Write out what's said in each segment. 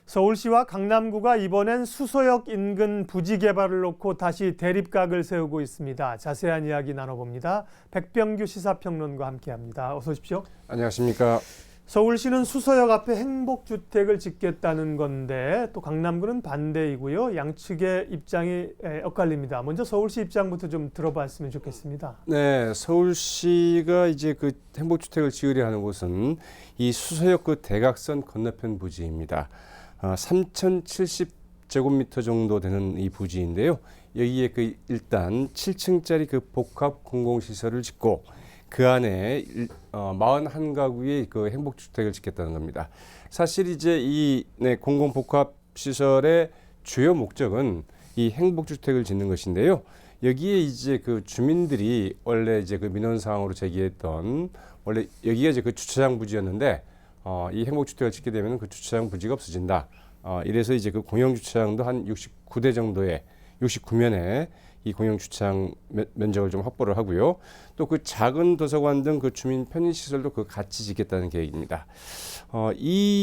서울시와 강남구가 이번엔 수서역 인근 부지 개발을 놓고 다시 대립각을 세우고 있습니다. 자세한 이야기 나눠봅니다. 백병규 시사평론가와 함께합니다. 어서 오십시오. 안녕하십니까. 서울시는 수서역 앞에 행복주택을 짓겠다는 건데 또 강남구는 반대이고요. 양측의 입장이 엇갈립니다. 먼저 서울시 입장부터 좀 들어봤으면 좋겠습니다. 네, 서울시가 이제 그 행복주택을 지으려 하는 곳은 이 수서역 그 대각선 건너편 부지입니다. 3,070제곱미터 정도 되는 이 부지인데요. 여기에 그 일단 7층짜리 그 복합 공공시설을 짓고 그 안에 41가구의 그 행복주택을 짓겠다는 겁니다. 사실 이제 이 공공복합시설의 주요 목적은 이 행복주택을 짓는 것인데요. 여기에 이제 그 주민들이 원래 이제 그 민원사항으로 제기했던 원래 여기가 이제 그 주차장 부지였는데 이 행복주택을 짓게 되면 그 주차장 부지가 없어진다. 이래서 이제 그 공영주차장도 한 69대 정도의 69면에 이 공영주차장 면적을 좀 확보를 하고요. 또 그 작은 도서관 등 그 주민 편의시설도 그 같이 짓겠다는 계획입니다.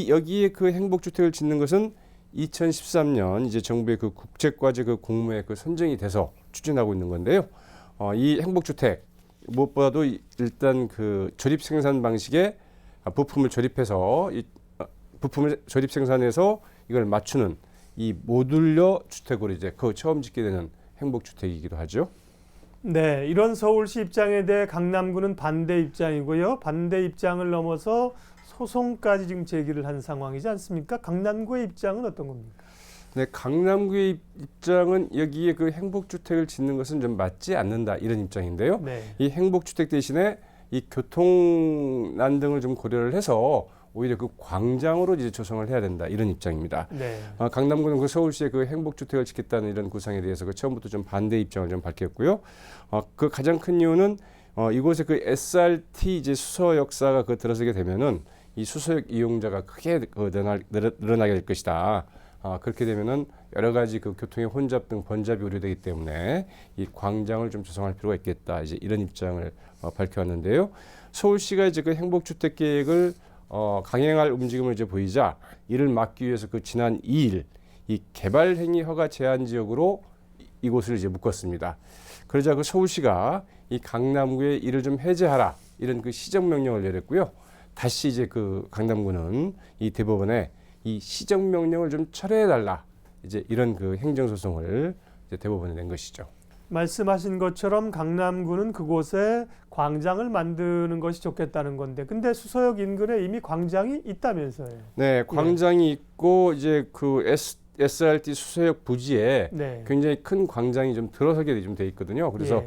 여기에 그 행복주택을 짓는 것은 2013년 이제 정부의 그 국책과제 그 공모에 그 선정이 돼서 추진하고 있는 건데요. 이 행복주택 무엇보다도 일단 그 조립 생산 방식의 부품을 조립해서 부품을 조립 생산해서 이걸 맞추는 이 모듈러 주택으로 이제 그 처음 짓게 되는 행복주택이기도 하죠. 네, 이런 서울시 입장에 대해 강남구는 반대 입장이고요. 반대 입장을 넘어서 소송까지 지금 제기를 한 상황이지 않습니까? 강남구의 입장은 어떤 겁니까? 네, 강남구의 입장은 여기에 그 행복주택을 짓는 것은 좀 맞지 않는다 이런 입장인데요. 네. 이 행복주택 대신에 이 교통난 등을 좀 고려를 해서 오히려 그 광장으로 이제 조성을 해야 된다 이런 입장입니다. 네. 강남구는 그 서울시의 그 행복주택을 짓겠다는 이런 구상에 대해서 그 처음부터 좀 반대 입장을 좀 밝혔고요. 그 가장 큰 이유는 이곳에 그 SRT 이제 수서 역사가 그 들어서게 되면은 이 수서역 이용자가 크게 늘어나게 될 것이다. 그렇게 되면은 여러 가지 그 교통의 혼잡 등 번잡이 우려되기 때문에 이 광장을 좀 조성할 필요가 있겠다. 이제 이런 입장을 밝혀왔는데요. 서울시가 이제 그 행복주택 계획을 강행할 움직임을 이제 보이자 이를 막기 위해서 그 지난 2일 이 개발행위 허가 제한 지역으로 이곳을 이제 묶었습니다. 그러자 그 서울시가 이 강남구에 이를 좀 해제하라 이런 그 시정명령을 내렸고요. 다시 이제 그 강남구는 이 대법원에 이 시정명령을 좀 철회해달라 이제 이런 그 행정소송을 이제 대법원에 낸 것이죠. 말씀하신 것처럼 강남구는 그곳에 광장을 만드는 것이 좋겠다는 건데, 근데 수서역 인근에 이미 광장이 있다면서요? 네, 광장이 있고 이제 그 SRT 수서역 부지에 네. 굉장히 큰 광장이 좀 들어서게 좀 돼 있거든요. 그래서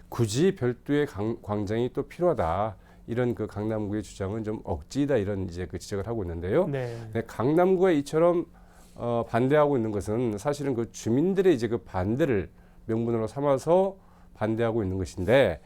굳이 별도의 광장이 또 필요하다. 이런 그 강남구의 주장은 좀 억지다 이런 이제 그 지적을 하고 있는데요. 네. 네, 강남구가 이처럼 반대하고 있는 것은 사실은 그 주민들의 이제 그 반대를 명분으로 삼아서 반대하고 있는 것인데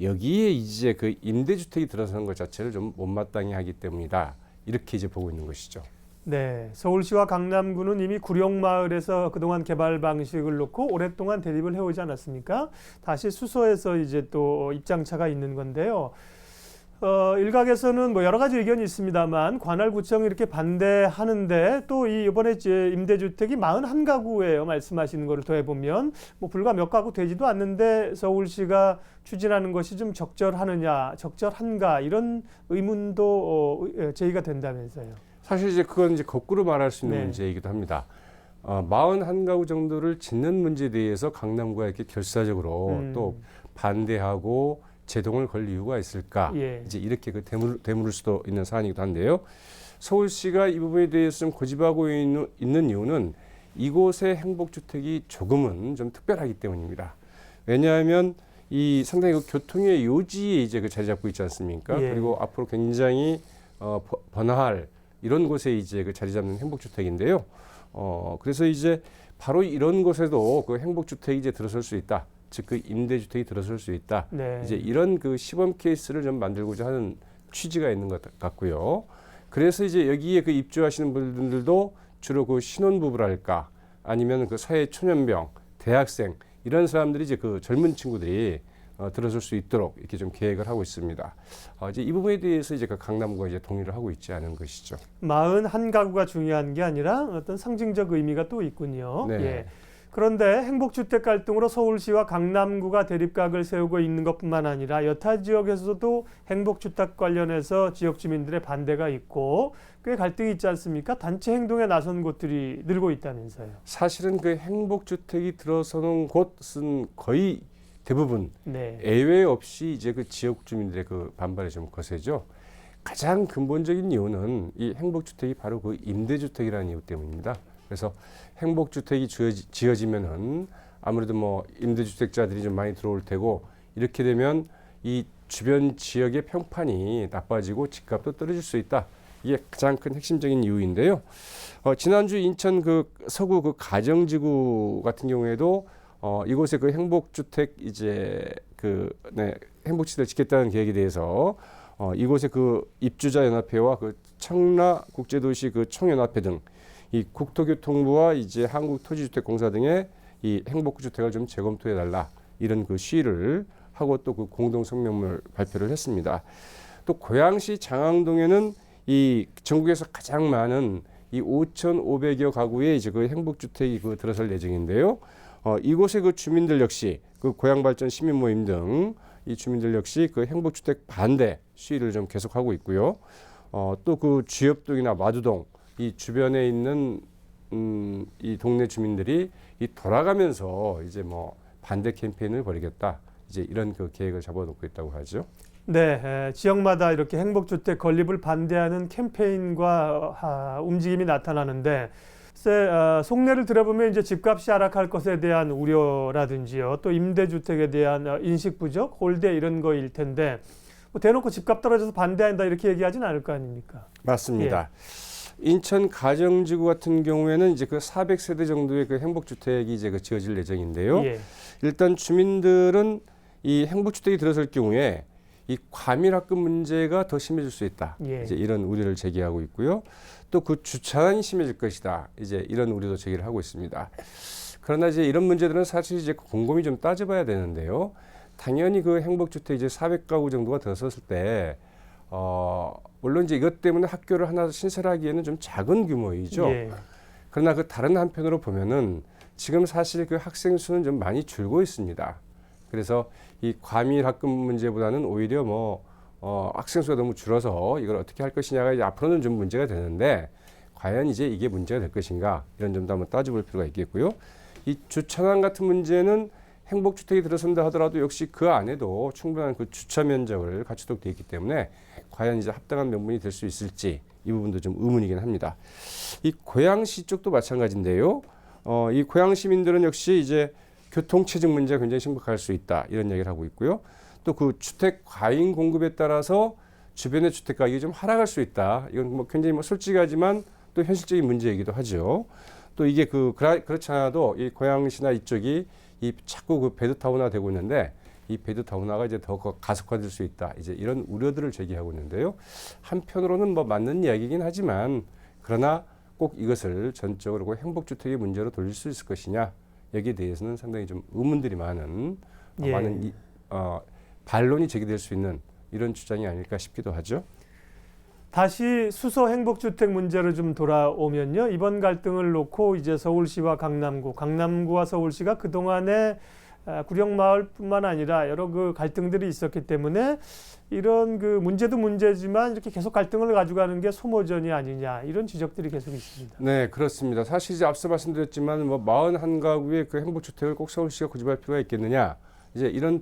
여기에 이제 그 임대주택이 들어서는 것 자체를 좀 못마땅해 하기 때문이다. 이렇게 이제 보고 있는 것이죠. 네, 서울시와 강남구는 이미 구룡마을에서 그동안 개발 방식을 놓고 오랫동안 대립을 해오지 않았습니까? 다시 수서에서 이제 또 입장차가 있는 건데요. 일각에서는 뭐 여러 가지 의견이 있습니다만 관할구청이 이렇게 반대하는데 또 이번에 임대주택이 41가구예요. 말씀하시는 거를 더해보면 뭐 불과 몇 가구 되지도 않는데 서울시가 추진하는 것이 좀 적절하느냐, 적절한가 이런 의문도 제기가 된다면서요. 사실 이제 그건 이제 거꾸로 말할 수 있는 네. 문제이기도 합니다. 41가구 정도를 짓는 문제에 대해서 강남구가 이렇게 결사적으로 또 반대하고 제동을 걸 이유가 있을까? 예. 이제 이렇게 그 되물을 수도 있는 사안이기도 한데요. 서울시가 이 부분에 대해서 좀 고집하고 있는 이유는 이곳의 행복주택이 조금은 좀 특별하기 때문입니다. 왜냐하면 이 상당히 그 교통의 요지에 이제 그 자리 잡고 있지 않습니까? 예. 그리고 앞으로 굉장히 번화할 이런 곳에 이제 그 자리 잡는 행복주택인데요. 그래서 이제 바로 이런 곳에도 그 행복주택이 이제 들어설 수 있다. 즉 그 임대주택이 들어설 수 있다. 네. 이제 이런 그 시범 케이스를 좀 만들고자 하는 취지가 있는 것 같고요. 그래서 이제 여기에 그 입주하시는 분들도 주로 그 신혼부부랄까 아니면 그 사회 초년병, 대학생 이런 사람들이 이제 그 젊은 친구들이 들어설 수 있도록 이렇게 좀 계획을 하고 있습니다. 이제 이 부분에 대해서 이제 그 강남구가 이제 동의를 하고 있지 않은 것이죠. 41가구가 중요한 게 아니라 어떤 상징적 의미가 또 있군요. 네. 예. 그런데 행복주택 갈등으로 서울시와 강남구가 대립각을 세우고 있는 것뿐만 아니라 여타 지역에서도 행복주택 관련해서 지역 주민들의 반대가 있고 꽤 갈등이 있지 않습니까? 단체 행동에 나선 곳들이 늘고 있다면서요. 사실은 그 행복주택이 들어서는 곳은 거의 대부분 네. 예외 없이 이제 그 지역 주민들의 그 반발이 좀 거세죠. 가장 근본적인 이유는 이 행복주택이 바로 그 임대주택이라는 이유 때문입니다. 그래서 행복주택이 지어지면은 아무래도 뭐 임대주택자들이 좀 많이 들어올 테고 이렇게 되면 이 주변 지역의 평판이 나빠지고 집값도 떨어질 수 있다. 이게 가장 큰 핵심적인 이유인데요. 지난주 인천 그 서구 그 가정지구 같은 경우에도 이곳에 그 행복주택 이제 행복시설을 짓겠다는 계획에 대해서 이곳에 그 입주자 연합회와 그 청라국제도시 그 총연합회 등 이 국토교통부와 이제 한국토지주택공사 등의 이 행복주택을 좀 재검토해 달라 이런 그 시위를 하고 또 그 공동 성명을 발표를 했습니다. 또 고양시 장항동에는 이 전국에서 가장 많은 이 5,500여 가구의 이제 그 행복주택이 그 들어설 예정인데요. 이곳의 그 주민들 역시 그 고양발전 시민 모임 등 이 주민들 역시 그 행복주택 반대 시위를 좀 계속하고 있고요. 또 그 주엽동이나 마두동 이 주변에 있는 이 동네 주민들이 이 돌아가면서 이제 뭐 반대 캠페인을 벌이겠다. 이제 이런 그 계획을 잡아놓고 있다고 하죠. 네, 지역마다 이렇게 행복주택 건립을 반대하는 캠페인과 움직임이 나타나는데, 속내를 들어보면 이제 집값이 하락할 것에 대한 우려라든지요, 또 임대주택에 대한 인식 부족, 홀대 이런 거일 텐데, 뭐 대놓고 집값 떨어져서 반대한다 이렇게 얘기하진 않을 거 아닙니까? 맞습니다. 인천 가정지구 같은 경우에는 이제 그 400세대 정도의 그 행복주택이 이제 그 지어질 예정인데요. 예. 일단 주민들은 이 행복주택이 들어설 경우에 이 과밀합급 문제가 더 심해질 수 있다. 예. 이제 이런 우려를 제기하고 있고요. 또 그 주차난이 심해질 것이다. 이제 이런 우려도 제기를 하고 있습니다. 그러나 이제 이런 문제들은 사실 이제 곰곰이 좀 따져봐야 되는데요. 당연히 그 행복주택 이제 400가구 정도가 들어섰을 때, 물론 이제 이것 때문에 학교를 하나 신설하기에는 좀 작은 규모이죠. 예. 그러나 그 다른 한편으로 보면은 지금 사실 그 학생 수는 좀 많이 줄고 있습니다. 그래서 이 과밀학급 문제보다는 오히려 뭐 학생 수가 너무 줄어서 이걸 어떻게 할 것이냐가 이제 앞으로는 좀 문제가 되는데 과연 이제 이게 문제가 될 것인가 이런 점도 한번 따져볼 필요가 있겠고요. 이 주차난 같은 문제는 행복주택이 들어선다 하더라도 역시 그 안에도 충분한 그 주차 면적을 갖추도록 되어 있기 때문에 과연 이제 합당한 명분이 될 수 있을지 이 부분도 좀 의문이긴 합니다. 이 고양시 쪽도 마찬가지인데요. 이 고양 시민들은 역시 이제 교통체증 문제가 굉장히 심각할 수 있다 이런 얘기를 하고 있고요. 또 그 주택 과잉 공급에 따라서 주변의 주택 가격이 좀 하락할 수 있다. 이건 뭐 굉장히 뭐 솔직하지만 또 현실적인 문제이기도 하죠. 또 이게 그렇지 않아도 이 고양시나 이쪽이 이 자꾸 그 베드타운화 되고 있는데 이 베드타운화가 이제 더 가속화될 수 있다. 이제 이런 우려들을 제기하고 있는데요. 한편으로는 뭐 맞는 이야기이긴 하지만 그러나 꼭 이것을 전적으로 그 행복주택의 문제로 돌릴 수 있을 것이냐 여기에 대해서는 상당히 좀 의문들이 많은 예. 많은 반론이 제기될 수 있는 이런 주장이 아닐까 싶기도 하죠. 다시 수서 행복주택 문제로 좀 돌아오면요. 이번 갈등을 놓고 이제 서울시와 강남구와 서울시가 그동안에 구령마을뿐만 아니라 여러 그 갈등들이 있었기 때문에 이런 그 문제도 문제지만 이렇게 계속 갈등을 가져가는 게 소모전이 아니냐 이런 지적들이 계속 있습니다. 네, 그렇습니다. 사실 이제 앞서 말씀드렸지만 뭐 41가구의 그 행복주택을 꼭 서울시가 고집할 필요가 있겠느냐 이제 이런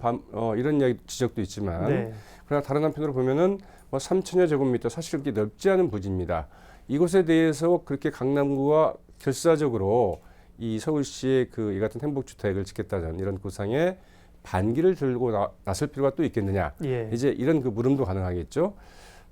이야기 지적도 있지만 네. 그러나 다른 한편으로 보면은 뭐 3,000여 제곱미터 사실 그렇게 넓지 않은 부지입니다. 이곳에 대해서 그렇게 강남구가 결사적으로 이 서울시의 그 이 같은 행복주택을 짓겠다는 이런 구상에 반기를 들고 나설 필요가 또 있겠느냐. 예. 이제 이런 그 물음도 가능하겠죠.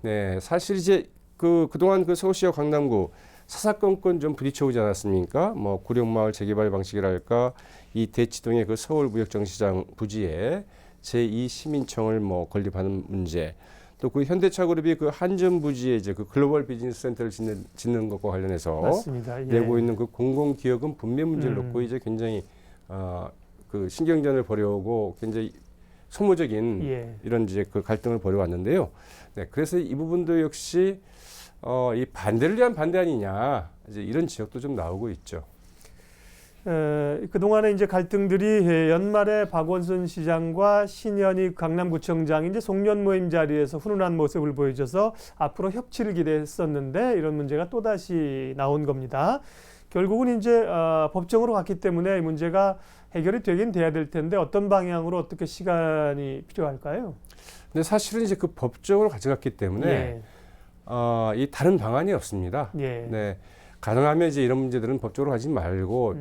네, 사실 이제 그동안 그 서울시와 강남구 사사건건 좀 부딪혀오지 않았습니까? 뭐 구령마을 재개발 방식이랄까, 이 대치동의 그 서울무역정시장 부지에 제2 시민청을 뭐 건립하는 문제, 또 그 현대차그룹이 그 한전 부지에 이제 그 글로벌 비즈니스 센터를 짓는 것과 관련해서 맞습니다. 예. 내고 있는 그 공공기여금 분배 문제를 놓고 이제 굉장히 그 신경전을 벌여오고 굉장히 소모적인 예. 이런 이제 그 갈등을 벌여왔는데요. 네, 그래서 이 부분도 역시 이 반대를 위한 반대 아니냐 이제 이런 지적도 좀 나오고 있죠. 그동안에 이제 갈등들이 연말에 박원순 시장과 신현희 강남구청장이 이제 송년 모임 자리에서 훈훈한 모습을 보여줘서 앞으로 협치를 기대했었는데 이런 문제가 또다시 나온 겁니다. 결국은 이제 법정으로 갔기 때문에 이 문제가 해결이 되긴 돼야 될 텐데 어떤 방향으로 어떻게 시간이 필요할까요? 근데 사실은 이제 그 법적으로 가져갔기 때문에 예. 이 다른 방안이 없습니다. 예. 네. 가능하면 이제 이런 문제들은 법적으로 하지 말고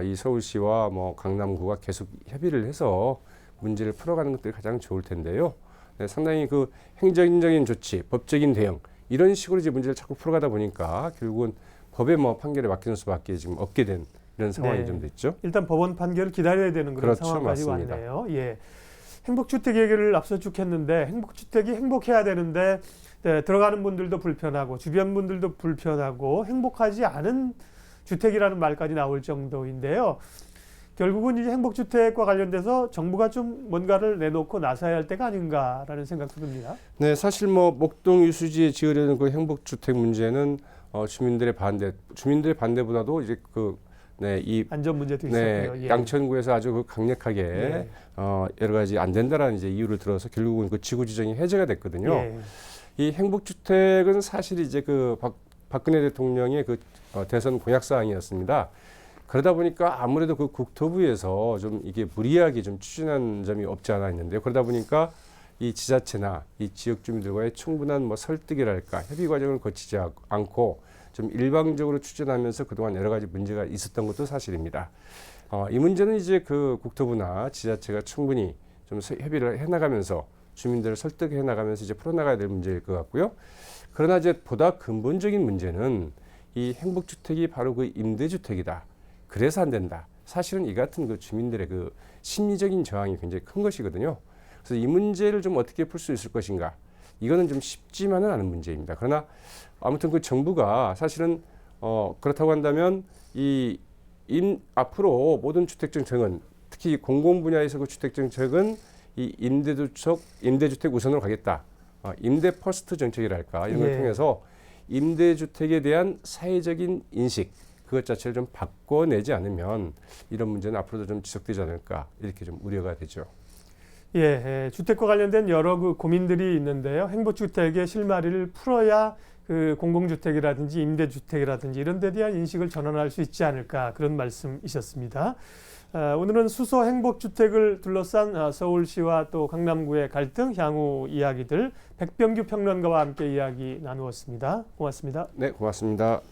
이 서울시와 뭐 강남구가 계속 협의를 해서 문제를 풀어가는 것들이 가장 좋을 텐데요. 네, 상당히 그 행정적인 조치, 법적인 대응 이런 식으로 이제 문제를 자꾸 풀어가다 보니까 결국은 법의 뭐 판결에 맡기는 수밖에 지금 없게 된 이런 상황이 네. 좀 됐죠. 일단 법원 판결을 기다려야 되는 그런 그렇죠, 상황까지 맞습니다. 왔네요. 예. 행복주택 얘기를 앞서 쭉 했는데 행복주택이 행복해야 되는데 네, 들어가는 분들도 불편하고 주변 분들도 불편하고 행복하지 않은 주택이라는 말까지 나올 정도인데요. 결국은 이제 행복주택과 관련돼서 정부가 좀 뭔가를 내놓고 나서야 할 때가 아닌가라는 생각도 듭니다. 네, 사실 뭐 목동 유수지에 지으려는 그 행복주택 문제는 주민들의 반대보다도 이제 이 안전 문제도 네, 있었고요. 예. 양천구에서 아주 그 강력하게 예. 여러 가지 안 된다라는 이제 이유를 들어서 결국은 그 지구 지정이 해제가 됐거든요. 예. 이 행복주택은 사실 이제 그 박근혜 대통령의 그 대선 공약 사항이었습니다. 그러다 보니까 아무래도 그 국토부에서 좀 이게 무리하게 좀 추진한 점이 없지 않아 있는데요. 그러다 보니까 이 지자체나 이 지역 주민들과의 충분한 뭐 설득이랄까 협의 과정을 거치지 않고 좀 일방적으로 추진하면서 그동안 여러 가지 문제가 있었던 것도 사실입니다. 이 문제는 이제 그 국토부나 지자체가 충분히 좀 협의를 해나가면서 주민들을 설득해 나가면서 이제 풀어나가야 될 문제일 것 같고요. 그러나 이제 보다 근본적인 문제는 이 행복주택이 바로 그 임대주택이다. 그래서 안 된다. 사실은 이 같은 그 주민들의 그 심리적인 저항이 굉장히 큰 것이거든요. 그래서 이 문제를 좀 어떻게 풀 수 있을 것인가. 이거는 좀 쉽지만은 않은 문제입니다. 그러나 아무튼 그 정부가 사실은 그렇다고 한다면 앞으로 모든 주택 정책은 특히 공공 분야에서 그 주택 정책은 이 임대주택 우선으로 가겠다. 임대 퍼스트 정책이랄까 이런 걸 예. 통해서 임대주택에 대한 사회적인 인식 그것 자체를 좀 바꿔내지 않으면 이런 문제는 앞으로도 좀 지속되지 않을까 이렇게 좀 우려가 되죠. 예, 주택과 관련된 여러 그 고민들이 있는데요. 행복주택의 실마리를 풀어야 그 공공주택이라든지 임대주택이라든지 이런 데 대한 인식을 전환할 수 있지 않을까 그런 말씀이셨습니다. 오늘은 수소 행복주택을 둘러싼 서울시와 또 강남구의 갈등, 향후 이야기들 백병규 평론가와 함께 이야기 나누었습니다. 고맙습니다. 네, 고맙습니다.